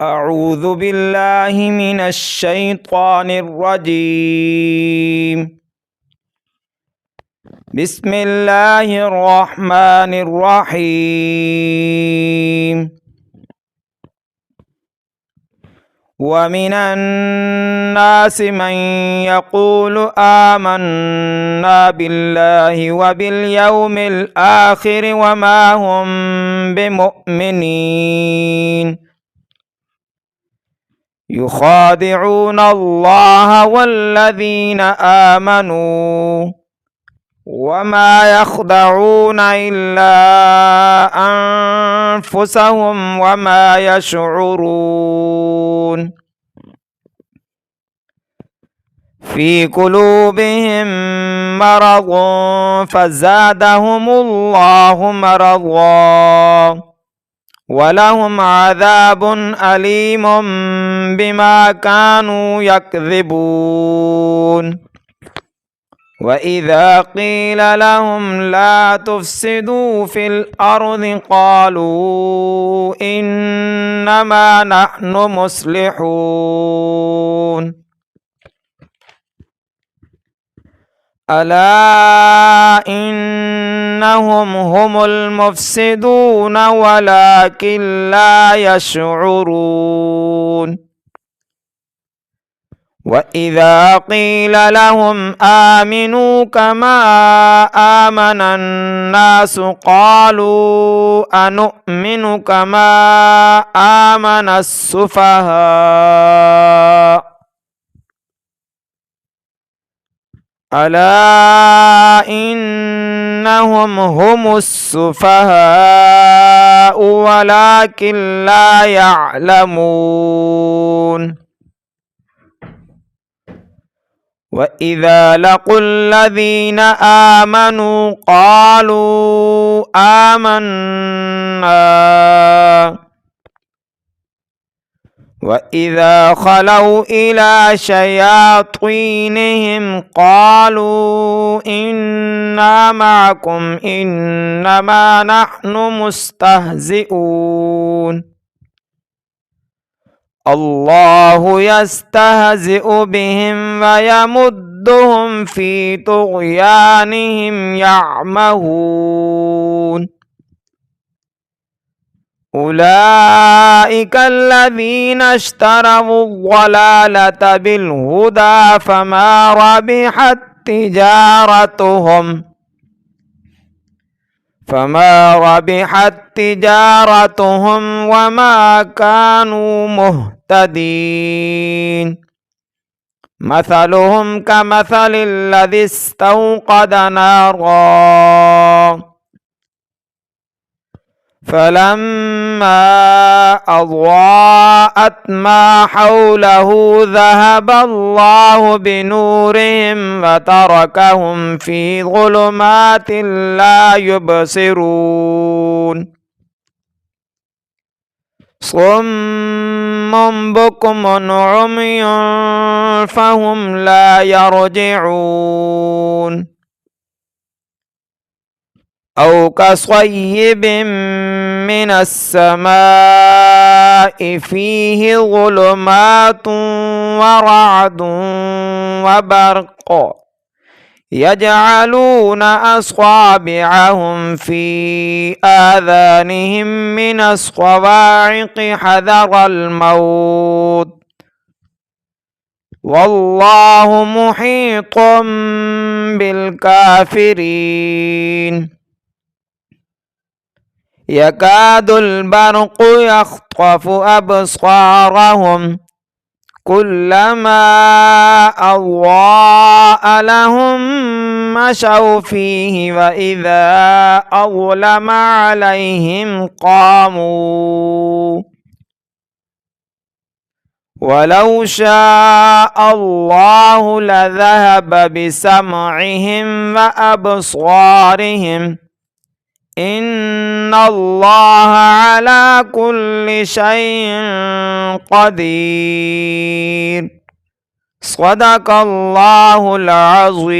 أعوذ بالله من الشيطان الرجيم. بسم الله الرحمن الرحيم. ومن الناس من يقول آمنا بالله وباليوم الآخر وما هم بمؤمنين يخادعون الله والذين آمنوا وما يخدعون إلا أنفسهم وما يشعرون. في قلوبهم مرض فزادهم الله مرضا ولهم عذاب أليم بما كانوا يكذبون. وإذا قيل لهم لا تفسدوا في الأرض قالوا إنما نحن مصلحون. ألا إنهم هم المفسدون ولكن لا يشعرون. وإذا قيل لهم آمنوا كما آمن الناس قالوا أنؤمن كما آمن السفهاء. ألا إنهم هم السفهاء ولكن لا يعلمون. وإذا لقوا الذين آمنوا قالوا آمنا وإذا خلوا إلى شياطينهم قالوا إنا معكم إنما نحن مستهزئون. الله يستهزئ بهم ويمدهم في طغيانهم يعمهون. أولئك الذين اشتروا الضلالة بالهدى فما ربحت تجارتهم وما كانوا مهتدين. مثلهم كمثل الذي استوقد نارا فلما أضاءت ما حوله ذهب الله بنورهم وتركهم في ظلمات لا يبصرون. صم بكم عمي فهم لا يرجعون. أو كصيب من السماء فيه ظلمات ورعد وبرق يجعلون أصابعهم في آذانهم من الصواعق حذر الموت والله محيط بالكافرين. يكاد البرق يخطف أبصارهم كلما أضاء لهم مشوا فيه وإذا أظلم عليهم قاموا. ولو شاء الله لذهب بسمعهم وأبصارهم إن الله على كل شيء قدير. صدق الله العظيم.